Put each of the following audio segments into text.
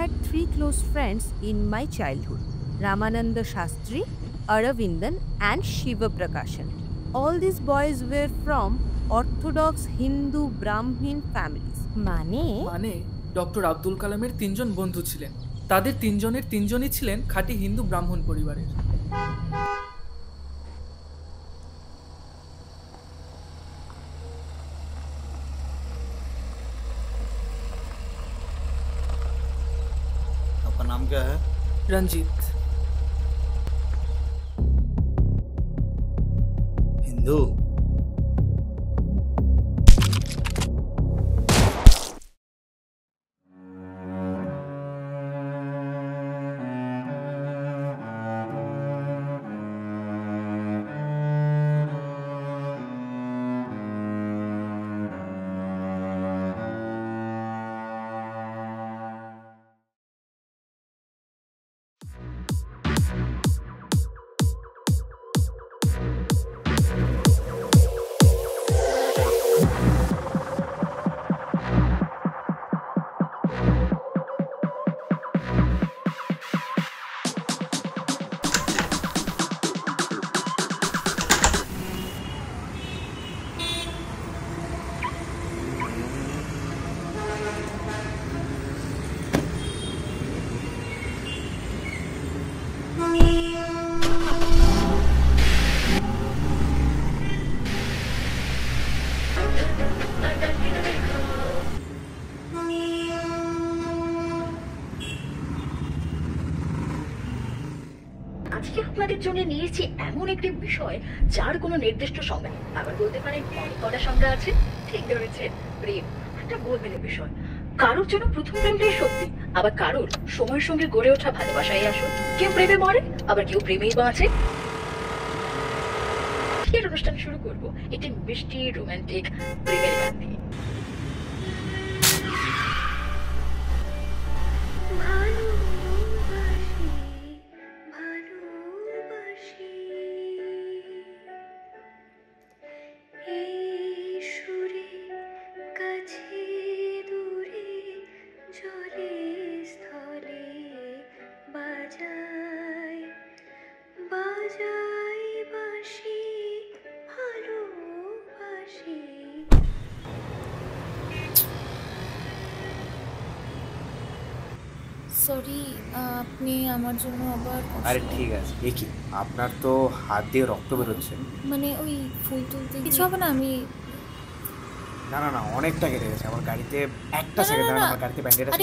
had three close friends in my childhood: Ramananda Shastri, Aravindan, and Shiva Prakashan. All these boys were from Orthodox Hindu Brahmin families. মানে doctor Abdul কালামের তিনজন বন্ধু ছিলেন। তাদের তিনজনের তিনজনই ছিলেন খাঁটি হিন্দু ব্রাহ্মণ পরিবারের। आपका नाम क्या है? রঞ্জিত। हिंदू। আজকে আপনাদের জন্য নিয়েছি এমন একটি বিষয় যার কোনো নির্দিষ্ট সংজ্ঞা নেই। আবার বলতে পারেন অনেক কটা সংজ্ঞা আছে। ঠিক ধরেছেন, প্রেম একটা গোলমেলে বিষয়। কারোর জন্য প্রথম প্রেমটাই সত্যি, আবার কারোর সময়ের সঙ্গে গড়ে ওঠা ভালোবাসাই আসল। কেউ প্রেমে মরে, আবার কেউ প্রেমেই বাঁচে। এর অনুষ্ঠান শুরু করবো একটি মিষ্টি রোমান্টিক প্রেমের গান দিয়ে। সরি, আপনি আমার জন্য আবার আরে ঠিক আছে। এ কি, আপনার তো হাত দিয়ে রক্ত বেরোচ্ছে। মানে ওই ফুল তুলতে কিছু হবে না? আমি না না না, অনেকটা কেটে গেছে। আমার গাড়িতে একটা সেকেন্ড, আমার গাড়িতে ব্যান্ডেড আছে।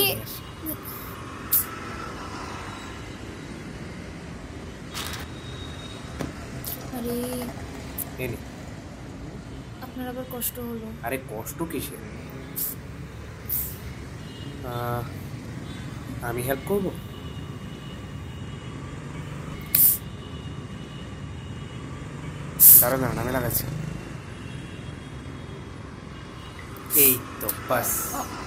আরে এনে আপনার আবার কষ্ট হলো? আরে কষ্ট কিসে, আমি হেল্প করবো। দাঁড়ান দাঁড়ান, আমি লাগাচ্ছি। এই তো বাস।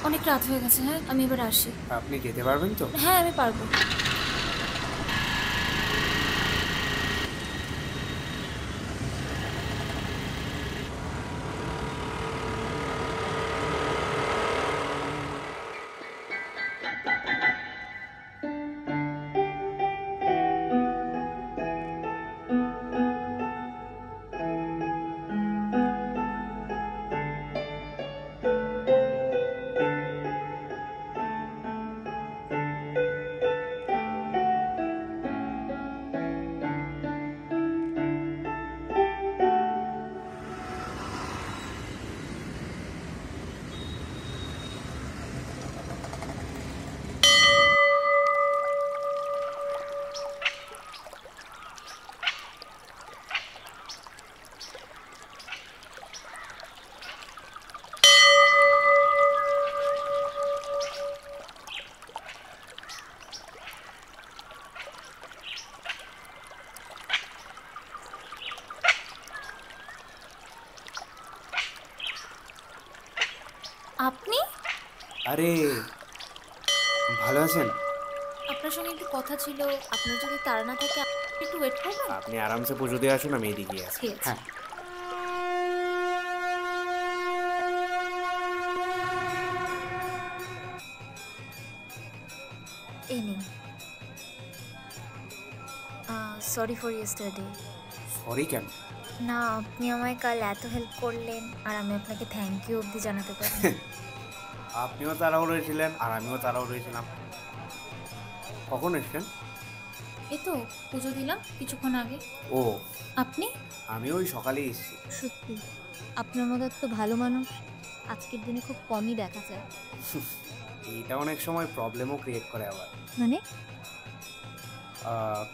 অনেক রাত হয়ে গেছে। হ্যাঁ, আমি এবার আসি। আপনি যেতে পারবেন তো? হ্যাঁ, আমি পারবো। আপনি? আরে ভালো আছেন? আপনার সঙ্গে একটু কথা ছিল। আপনার যদি তাড়া না থাকে একটু ওয়েট করবেন? আপনি আরামসে পুজো দিয়ে আসুন, আমি এদিকে আছি। হ্যাঁ। এই নিন। Sorry for yesterday. সরি কেন? না, আপনি আমায় কাল এত হেল্প করলেন আর আমি আপনাকে থ্যাংক ইউ অবধি জানাতে পারি। আপনিও তাড়াহুড়ো রয়েছিলেন আর আমিও তাড়াহুড়ো রয়েছিলাম। কখন এসছেন? এই তো পুজো দিলাম কিছুক্ষণ আগে। ও, আপনি? আমি ওই সকালেই এসেছি। সত্যি আপনার মতো তো ভালো মানুষ আজকের দিনে খুব কমই দেখা যায়। এইটা অনেক সময় প্রবলেমও ক্রিয়েট করে আবার। মানে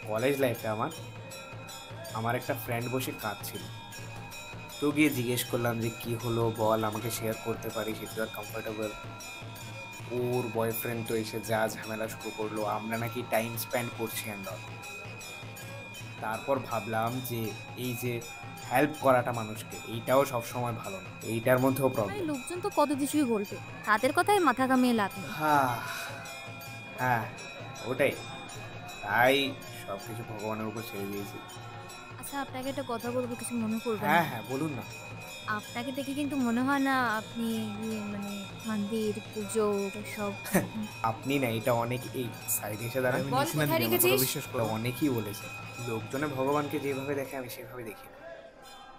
কলেজ লাইফে আমার একটা ফ্রেন্ড বসে কাঁদছিল, তো গিয়ে জিজ্ঞেস করলাম যে কি হলো বল, আমাকে শেয়ার করতে পারিস, ইফ ইউ আর কমফোর্টেবল। ওর বয়ফ্রেন্ড তো এসে যা ঝামেলা শুরু করলো, আমরা নাকি টাইম স্পেন্ড করছি অ্যান্ড অল। তারপর ভাবলাম যে এই যে হেল্প করাটা মানুষকে, এইটাও সবসময় ভালো না, এইটার মধ্যেও প্রবলেম। লোকজন তো কত কিছুই বলবে, তাদের কথাই মাথা কামিয়ে লাভ নেই। হ্যাঁ ওটাই, তাই সব কিছু ভগবানের উপর ছেড়ে দিয়েছি। আচ্ছা আপনাকে একটা কথা বলবো, কিছু মনে করবেন না? হ্যাঁ বলুন না। আপনাকে দেখে কিন্তু মনে হয় না আপনি মানে মন্দির পুজো সব। আপনি না, এটা অনেক এই সাইডে এসে দাঁড়ান, বল, কোথায় রেখেছিস? বিশ্বাস করে অনেকেই বলেছে লোকজনে ভগবানকে যেভাবে দেখে আমি সেভাবে দেখি না।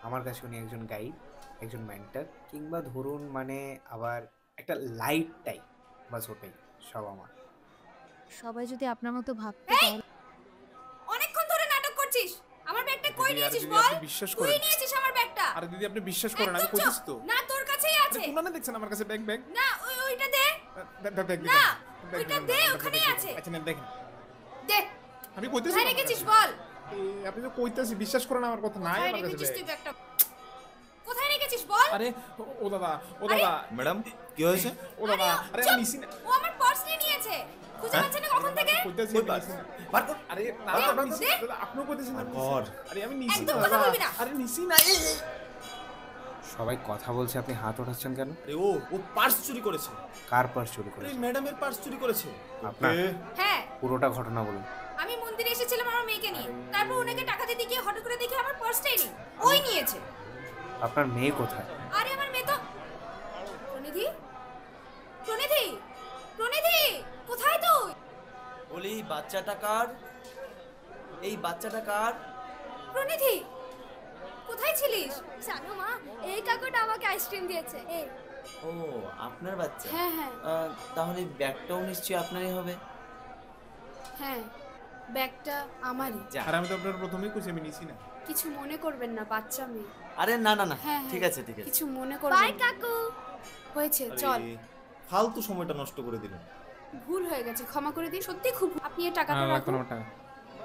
আমার কাছে উনি একজন গাইড, একজন মেন্টর, কিংবা ধরুন মানে আবার একটা লাইট টাইপ, বাস ওটাই সব আমার। সবাই যদি আপনার মতো ভাবতে তাহলে অনেকক্ষণ ধরে নাটক করছিস। আমার ব্যাগটা কই দিদি, নিয়েছিস দিদি, বল? আপনি বিশ্বাস তুই করেন। নিয়েছিস আমার ব্যাগটা। আরে দিদি আপনি বিশ্বাস করেন, আমি কইতেছি তো। না, তোর কাছেই আছে। কোনা না দেখছেন আমার কাছে ব্যাগ না, ওইটা দে। ব্যাগ না, ওইটা দে, ওখানেই আছে। আচ্ছা নেন দেখেন, দে। আমি কইতেছি কোথায় রেখেছিস বল? আপনি তো কইতেছি, বিশ্বাস করেন আমার কথা, নাই কোথায় আমার কাছে রেখেছিস তুই ব্যাগ। ব্যাগটা? কোথায় রেখেছিস বল? আরে ও দাদা, ও দাদা, ম্যাডাম কি হয়েছে? ও দাদা, আরে আমি নিছি না। ও আমার পার্স নিয়ে নিয়েছে। খুঁজে পাচ্ছে না কখন থেকে? কইতেছি কই আমি পার্স? নিছি না। বার কর। আরে না দে, আমি নিছি দে। না, দাদা আপনিও কইতেছেন না। কর। আরে আমি নিছি না একদম কথা দাদা। বলবি না। আরে নিছি না। সবাই কথা বলছে, আপনি হাত ওঠাচ্ছেন কেন? আরে ও পার্স চুরি করেছে। কার পার্স চুরি আরে করেছে? ম্যাডামের পার্স চুরি করেছে। আপনার? হ্যাঁ, পুরোটা ঘটনা বলুন। আমি মন্দিরে এসেছিলাম আমার মেয়েকে নিয়ে। তারপর ওনাকে টাকা দিতে গিয়ে হঠাৎ করে দেখি আমার পার্সটাই নেই। ওই নিয়েছে। আপনার মেয়ে কোথায়? আরে আমার মেয়ে তো প্রনিধি, প্রনিধি, প্রনিধি, কোথায় তুই? বলি এই বাচ্চাটা কার? এই বাচ্চাটা কার? প্রনিধি, কোথায় ছিলিস? জানো মা, এই কাকুটা আমাকে আইসক্রিম দিয়েছে। এই ও আপনার বাচ্চা? হ্যাঁ হ্যাঁ তাহলে ব্যাগটাও নিশ্চয়ই আপনারই হবে। হ্যাঁ, ব্যাগটা আমারই। যা। আর আমি তো আপনার প্রথমেই কইছি আমি নিছি না। কিছু মনে করবেন না, বাচ্চা মেয়ে। আরে না না না, হ্যাঁ, ঠিক আছে ঠিক আছে। কিছু মনে করবেন বাই না। কাকু। হয়েছে, আরে, চল। ফালতু সময়টা নষ্ট করে দিলেন। ভুল হয়ে গেছে, ক্ষমা করে দিন। সত্যি খুব আপনি এই টাকাটা না লাগতো রাখুন। না আমার টাকা।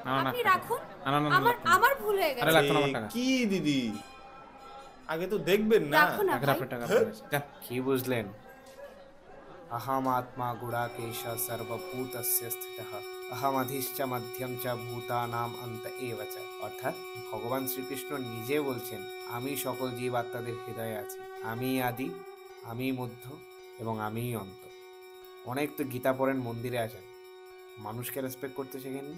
না না আপনি রাখুন। না না না, আমার লাগতো না। আমার ভুল হয়ে আরে গেছে। লাগতো না আমার টাকা। কি দিদি, আগে তো দেখবেন না। রাখো না আগে ভাই। আপনার টাকা আপনার কাছে। যা। কি বুঝলেন? अहम आत्मा गुडाकेश सर्वभूतस्य स्थितः अहम अधिश्च मध्यम च भूतानाम अंत एव च। অর্থাৎ ভগবান শ্রীকৃষ্ণ নিজে বলছেন, আমি সকল জীব আত্মাদের হৃদয়ে আছি, আমি আদি, আমি মধ্য এবং আমিই অন্ত। অনেক তো গীতা পড়েন, মন্দিরে আসেন, মানুষকে রেসপেক্ট করতে শেখেননি।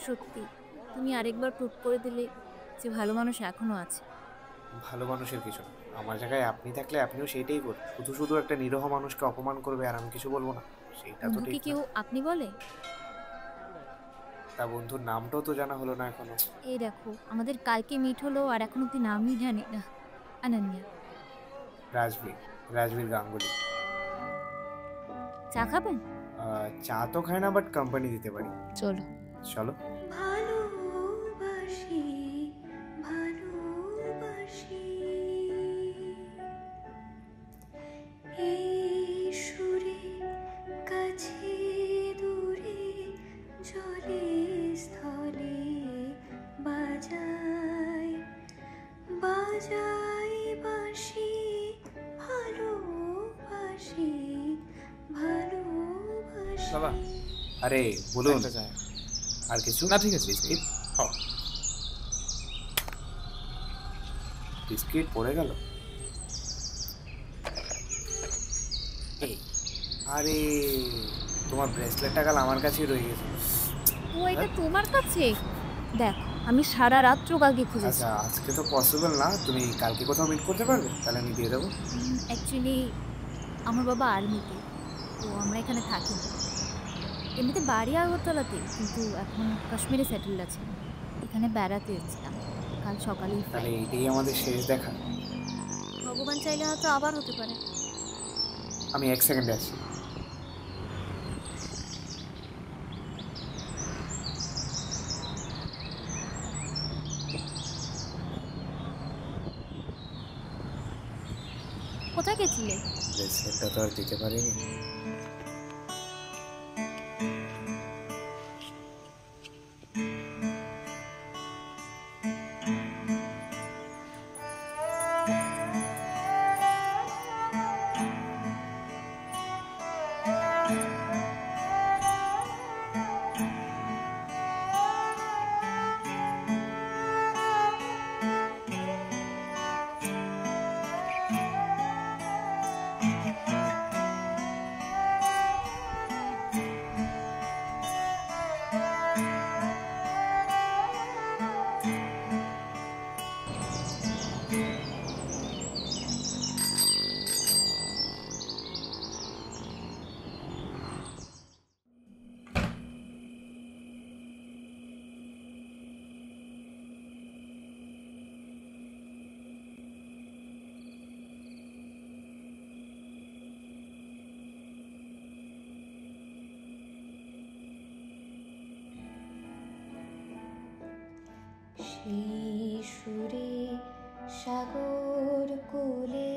সত্যি তুমি আরেকবার প্রুভ করে দিলে যে ভালো মানুষ এখনো আছে। ভালো মানুষের কিছু না, আমার জায়গায় আপনি থাকলে আপনিও সেইটাই করবেন। শুধু শুধু একটা নিরীহ মানুষকে অপমান করবে আর আমি কিছু বলবো না, সেইটা তো বন্ধুকে ঠিক কেউ না। আপনি বলে? তা বন্ধুর নামটাও তো জানা হলো না এখনো। এই দেখো, আমাদের কালকে মিট হলো আর এখন অব্দি নামই জানি না। অনন্যা। রাজবীর গাঙ্গুলি। চা খাবেন? চা তো খায় না, বাট কোম্পানি দিতে পারি। চলো। চলো। ভালোবাসি ভালোবাসি এই সুরে কাছে দূরে জলে স্থলে বাজাই বাজাই বাঁশি ভালোবাসি ভালোবাসি। দাদা আরে বলুন। একটা চা। আর কিছু না ঠিক আছে। বিস্কিট? খাও। বিস্কিট পড়ে গেল। এই, আরে তোমার ব্রেসলেটটা কাল আমার কাছেই রয়ে গেছে। ও এটা তোমার কাছে? দেখো আমি সারা রাত চোখ আগে খুঁজেছি। আচ্ছা আজকে তো পসিবল না, তুমি কালকে কোথাও মিট করতে পারবে? তাহলে আমি দিয়ে দেবো। অ্যাকচুয়ালি আমার বাবা আর্মিতে, তো আমরা এখানে থাকি না। এমনিতে বাড়ি আগরতলাতে, কিন্তু এখন কাশ্মীরে সেটেল আছে। এখানে বেড়াতে এসেছিলাম, কাল সকালেই তাহলে flight। এইটাই আমাদের শেষ দেখা। ভগবান চাইলে হয়তো আবার হতে পারে। আমি 1 সেকেন্ডে আসছি। কোথায় গেছিলে? ব্রেসলেটটা তো আর দিতে পারিনি। সুরে সাগর কোলে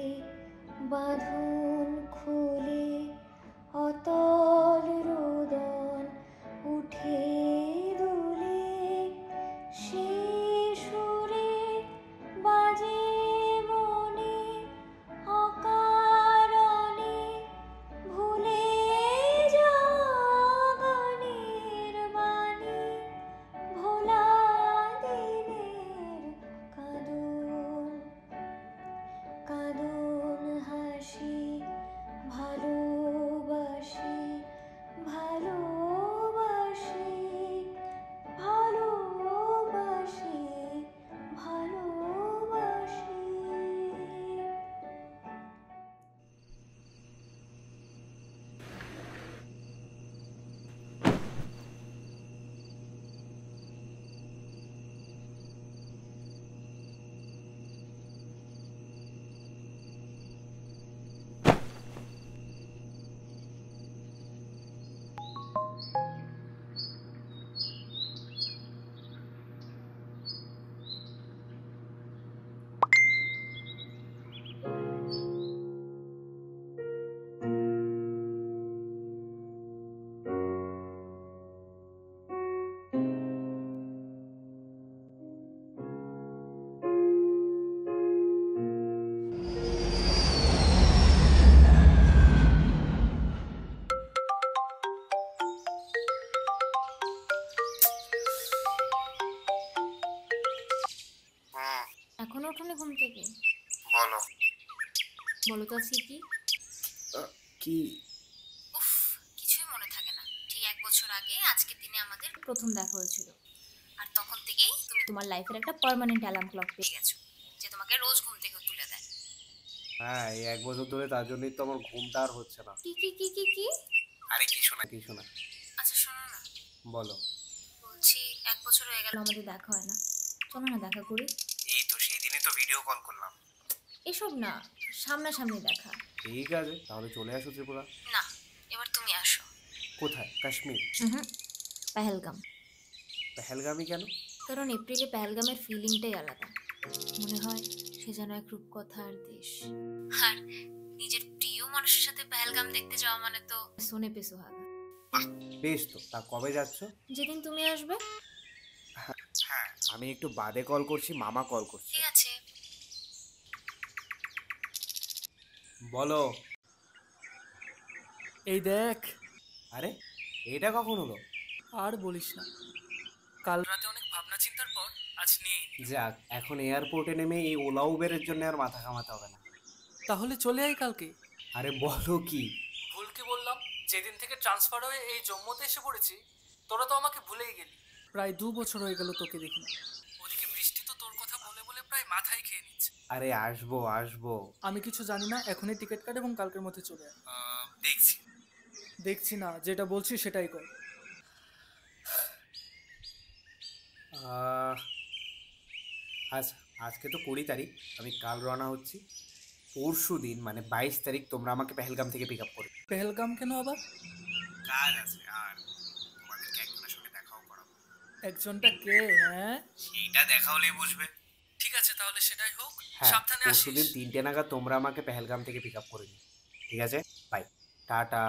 বাঁধন খুলে অতল রোদন উঠে দুলে সে সুরে বাজে মনে অকারণে ভুলে যাওয়া গানের বাণী ভোলা দিনের কাঁদন কাঁদন হাসি ভালোবাসি ভালোবাসি ভালোবাসি ভালোবাসি। এখনো ওঠোনি ঘুম থেকে? বলো। বলো তো আজকে কি? কি? উফ, কিছুই মনে থাকে না। ঠিক 1 বছর আগে আজকের দিনে আমাদের প্রথম দেখা হয়েছিল, আর তখন থেকেই তুমি তোমার লাইফের একটা পার্মানেন্ট অ্যালার্ম ক্লক পেয়ে গেছো, যে তোমাকে রোজ ঘুম থেকে তুলে দেয়। হ্যাঁ, এই 1 বছর ধরে তার জন্যই তো আমার ঘুমটা আর হচ্ছে না। কি কি কি কি কি? আরে কিছু না কিছু না। আচ্ছা শোনো না, বলো। বলছি 1 বছর হয়ে গেল আমাদের দেখা হয় না, চলো না দেখা করি। এই তো সেই দিনই তো ভিডিও কল করলাম। এসব না, সামনাসামনি দেখা। ঠিক আছে, তাহলে চলে আসো ত্রিপুরা। না, এবার তুমি আসো। কোথায়? কাশ্মীর? পেহেলগাম। পেহেলগামই কেন? কারণ এপ্রিলে পেহেলগামের ফিলিংটাই আলাদা। মনে হয় সে যেন এক রূপকথার দেশ, আর নিজের প্রিয় মানুষের সাথে পেহেলগাম দেখতে যাওয়া মানে তো সোনে পে সুহাগা। বেশ, তো তা কবে যাচ্ছ? যেদিন তুমি আসবে। হ্যাঁ, আমি একটু বাদে কল করছি, মামা কল করছে। ঠিক আছে। বলো। এই দেখ। আরে এটা কখন হলো? আর বলিস না, কাল রাতে অনেক ভাবনা চিন্তার পর আজ নিয়ে। যাক, এখন এয়ারপোর্টে নেমে এই ওলা উবেরের জন্য আর মাথা ঘামাতে হবে না। তাহলে চলে আয় কালকে। আরে বলো কি? ভুল কি বললাম? যেদিন থেকে ট্রান্সফার হয়ে এই জম্মুতে এসে পড়েছি, তোরা তো আমাকে ভুলেই গেলি। প্রায় 2 বছর হয়ে গেল তোকে দেখি না। ওদিকে বৃষ্টি তো তোর কথা বলে বলে প্রায় মাথায় খেয়ে নিচ্ছে। আরে আসবো আসবো। আমি কিছু জানি না, এখনই টিকিট কাট এবং কালকের মধ্যে চলে আয়। দেখছি। দেখছি না, যেটা বলছি সেটাই কর। আহ, আজ আজকে তো 20 তারিখ, আমি কাল রওনা হচ্ছি। পরশু দিন মানে 22 তারিখ তোমরা আমাকে পেহেলগাম থেকে পিক আপ করবে। পেহেলগাম কেন আবার? কাজ আছে আর তোমাদেরকে একজনের সঙ্গে দেখাও করাবো। একজনটা কে? হ্যাঁ, সেইটা দেখা হলেই বুঝবে। ঠিক আছে তাহলে সেটাই হোক। হ্যাঁ, সাবধানে পরশু আসিস। দিন 3টে নাগাদ তোমরা আমাকে পেহেলগাম থেকে পিক আপ করে নিও। ঠিক আছে, বাই, টাটা।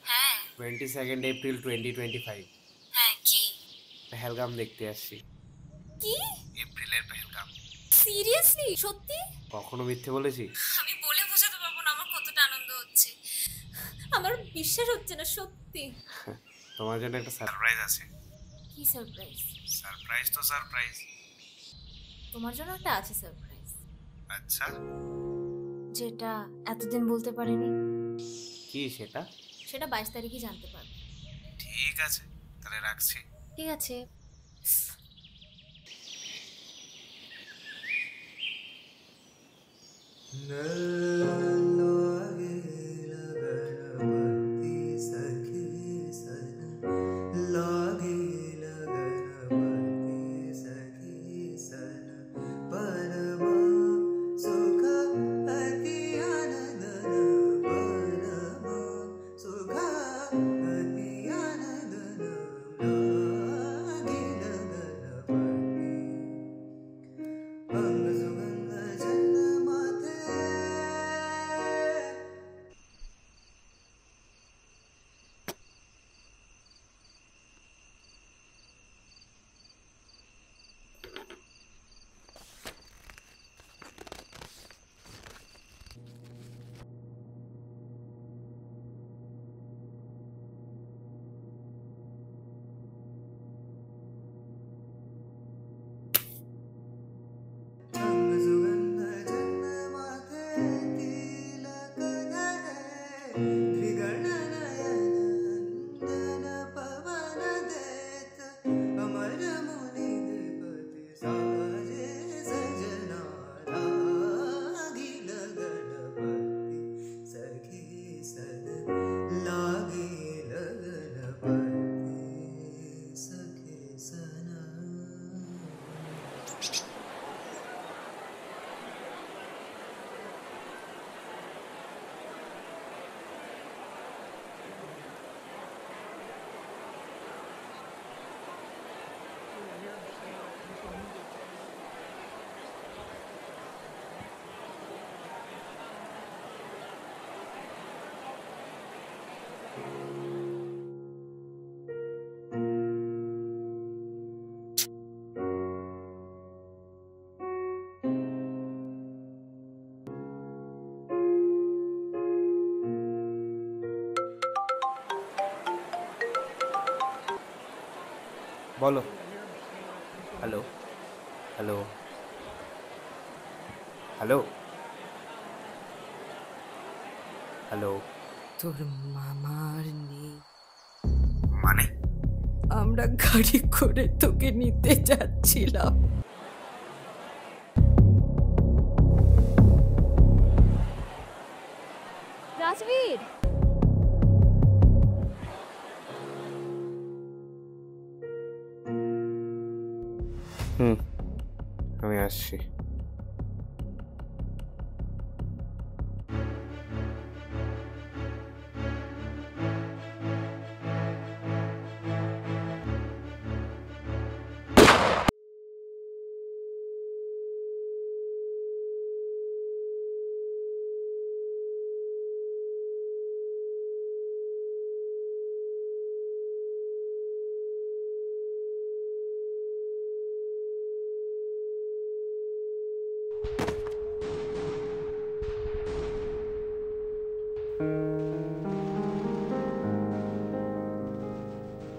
হ্যাঁ 22 এপ্রিল 2025 হ্যাঁ কি পেহেলগাম দেখতে আসছি। কি এপ্রিলের পেহেলগাম। সিরিয়াসলি? সত্যি? কখনো মিথ্যে বলেছি? আমি বলে বোঝাতে পারবো না আমার কতটা আনন্দ হচ্ছে। আমার বিশ্বাস হচ্ছে না, সত্যি। তোমার জন্য একটা সারপ্রাইজ আছে। কি সারপ্রাইজ? সারপ্রাইজ তো সারপ্রাইজ। তোমার জন্য একটা আছে সারপ্রাইজ, আচ্ছা, যেটা এতদিন বলতে পারিনি। কি সেটা? সেটা 22 তারিখে জানতে পারবে। ঠিক আছে, তাহলে রাখছি। ঠিক আছে। বলো। Hello hello hello hello. তোর মামার নেই, মানে? আমরা গাড়ি করে তোকে নিতে যাচ্ছিলাম। রাজবীর, আমি আসছি।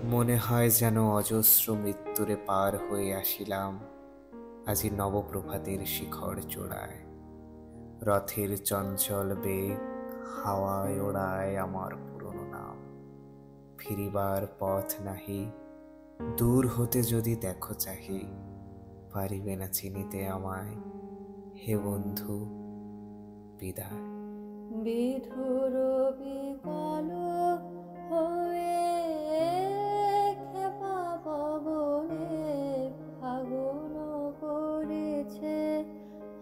মনে হয় যেন অজস্র মৃত্যুরে পার হয়ে আসিলাম আজি নবপ্রভাতের শিখর চূড়ায়। রথের চঞ্চল বেগ হাওয়ায় ওড়ায় আমার পুরনো নাম। ফিরিবার পথ নাহি, দূর হতে যদি দেখো চাহি, পারিবে না চিনিতে আমায়, হে বন্ধু বিদায়। বিধুর বিকল হয়ে খেপা পবনে ফাগুন করেছে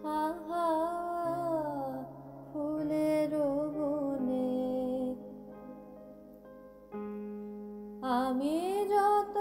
হাহা ফুলের বনে। আমি যত